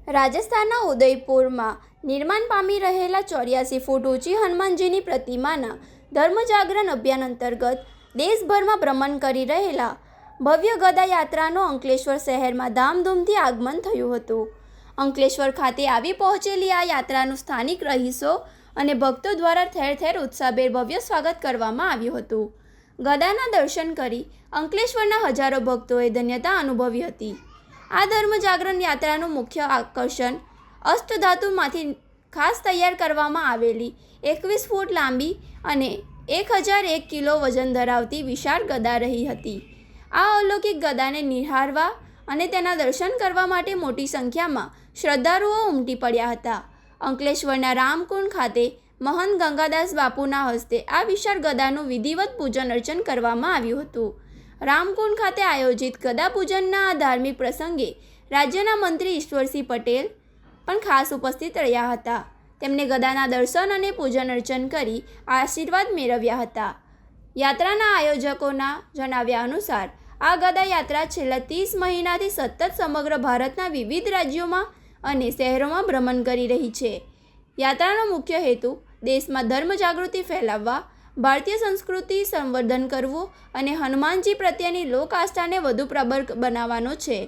રાજસ્થાનના ઉદયપુરમાં નિર્માણ પામી રહેલા 84 ફૂટ ઊંચી હનુમાનજીની પ્રતિમાના ધર્મજાગરણ અભિયાન અંતર્ગત દેશભરમાં ભ્રમણ કરી રહેલા ભવ્ય ગદા યાત્રાનું અંકલેશ્વર શહેરમાં ધામધૂમથી આગમન થયું હતું. અંકલેશ્વર ખાતે આવી પહોંચેલી આ યાત્રાનું સ્થાનિક રહીશો અને ભક્તો દ્વારા ઠેર ઠેર ઉત્સાહભેર ભવ્ય સ્વાગત કરવામાં આવ્યું હતું. ગદાના દર્શન કરી અંકલેશ્વરના હજારો ભક્તોએ ધન્યતા અનુભવી હતી. આ ધર્મજાગરણ યાત્રાનું મુખ્ય આકર્ષણ અષ્ટધાતુમાંથી ખાસ તૈયાર કરવામાં આવેલી 21 ફૂટ લાંબી અને 1001 કિલો વજન ધરાવતી વિશાળ ગદા રહી હતી. આ અલૌકિક ગદાને નિહાળવા અને તેના દર્શન કરવા માટે મોટી સંખ્યામાં શ્રદ્ધાળુઓ ઉમટી પડ્યા હતા. અંકલેશ્વરના રામકુંડ ખાતે મહંત ગંગાદાસ બાપુના હસ્તે આ વિશાળ ગદાનું વિધિવત પૂજન અર્ચન કરવામાં આવ્યું હતું. રામકુંડ ખાતે આયોજિત ગદા પૂજનના આ ધાર્મિક પ્રસંગે રાજ્યના મંત્રી ઈશ્વરસિંહ પટેલ પણ ખાસ ઉપસ્થિત રહ્યા હતા. તેમણે ગદાના દર્શન અને પૂજન અર્ચન કરી આશીર્વાદ મેળવ્યા હતા. યાત્રાના આયોજકોના જણાવ્યા અનુસાર આ ગદા યાત્રા છેલ્લા 30 મહિનાથી સતત સમગ્ર ભારતના વિવિધ રાજ્યોમાં અને શહેરોમાં ભ્રમણ કરી રહી છે. યાત્રાનો મુખ્ય હેતુ દેશમાં ધર્મ જાગૃતિ ફેલાવવા, ભારતીય સંસ્કૃતિ સંવર્ધન કરવું અને હનુમાનજી પ્રત્યેની લોક આસ્થાને વધુ પ્રબળ બનાવવાનો છે.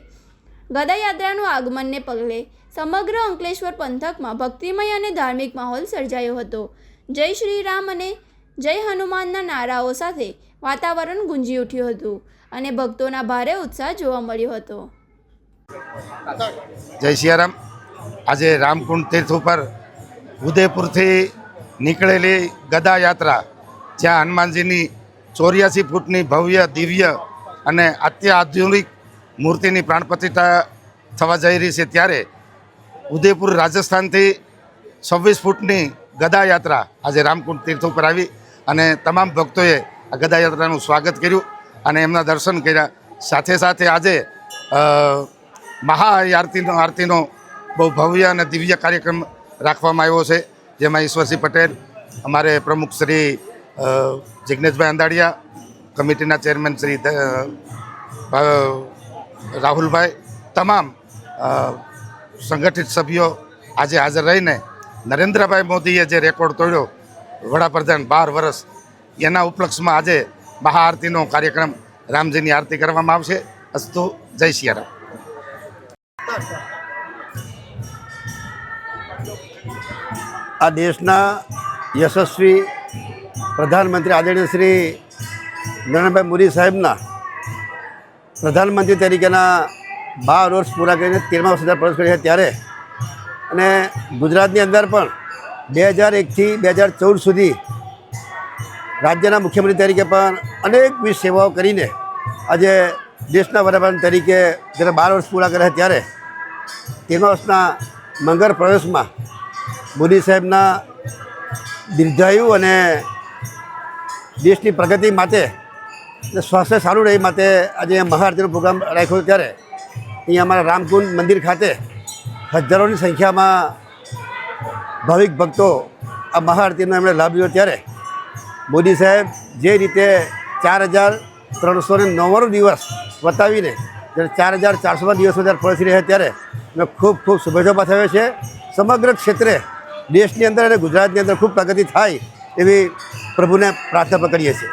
ગદા યાત્રાનું આગમનને પગલે સમગ્ર અંકલેશ્વર પંથકમાં ભક્તિમય અને ધાર્મિક માહોલ સર્જાયો હતો. જય શ્રી રામ અને જય હનુમાનના નારાઓ સાથે વાતાવરણ ગુંજી ઉઠ્યું હતું અને ભક્તોના ભારે ઉત્સાહ જોવા મળ્યો હતો. જય સિયારામ. આજે રામકુંડ તીર્થ ઉપર ઉદયપુરથી નીકળેલી ગદા યાત્રા, જ્યાં હનુમાનજીની 84 ફૂટની ભવ્ય દિવ્ય અને અત્યાધુનિક મૂર્તિની પ્રાણ પ્રતિષ્ઠા થવા જઈ રહી છે, ત્યારે ઉદયપુર રાજસ્થાનથી 26 ફૂટની ગદા યાત્રા આજે રામકુંડ તીર્થ ઉપર આવી અને તમામ ભક્તોએ આ ગદા યાત્રાનું સ્વાગત કર્યું અને એમના દર્શન કર્યા. સાથે સાથે આજે આરતીનો બહુ ભવ્ય અને દિવ્ય કાર્યક્રમ રાખવામાં આવ્યો છે, જેમાં ઈશ્વરસિંહ પટેલ, અમારે પ્રમુખ શ્રી જિગ્નેશભાઈ અંદાડિયા, કમિટીના ચેરમેન શ્રી રાહુલભાઈ, તમામ સંગઠિત સભ્યો આજે હાજર રહીને નરેન્દ્રભાઈ મોદીએ જે રેકોર્ડ તોડ્યો વડાપ્રધાન 12 વર્ષ, એના ઉપલક્ષમાં આજે મહાઆરતીનો કાર્યક્રમ, રામજીની આરતી કરવામાં આવશે. અસ્તુ. જય સિયારામ. આ દેશના યશસ્વી પ્રધાનમંત્રી આદરણીય શ્રી નરેન્દ્રભાઈ મોદી સાહેબના પ્રધાનમંત્રી તરીકેના 12 વર્ષ પૂરા કરીને 13મા વર્ષ પ્રવેશ કર્યો છે, ત્યારે અને ગુજરાતની અંદર પણ 2001થી 2014 સુધી રાજ્યના મુખ્યમંત્રી તરીકે પણ અનેકવિધ સેવાઓ કરીને આજે દેશના વડાપ્રધાન તરીકે જ્યારે 12 વર્ષ પૂરા કર્યા છે, ત્યારે 13મા વર્ષના મંગળ પ્રવેશમાં મોદી સાહેબના દીર્ઘાયુ અને દેશની પ્રગતિ માટે સ્વાસ્થ્ય સારું રહે માટે આજે મહાઆરતીનો પ્રોગ્રામ રાખ્યો. ત્યારે અહીંયા અમારા રામકુંડ મંદિર ખાતે હજારોની સંખ્યામાં ભાવિક ભક્તો આ મહાઆરતીનો એમણે લાભ લીધો. ત્યારે મોદી સાહેબ જે રીતે 4399 દિવસ બતાવીને જ્યારે 4400 દિવસો જ્યારે પહોંચી રહ્યા, ત્યારે અમે ખૂબ ખૂબ શુભેચ્છા પાઠવ્યો છે. સમગ્ર ક્ષેત્રે દેશની અંદર અને ગુજરાતની અંદર ખૂબ પ્રગતિ થાય એવી પ્રભુને પ્રાર્થના કરીએ છીએ.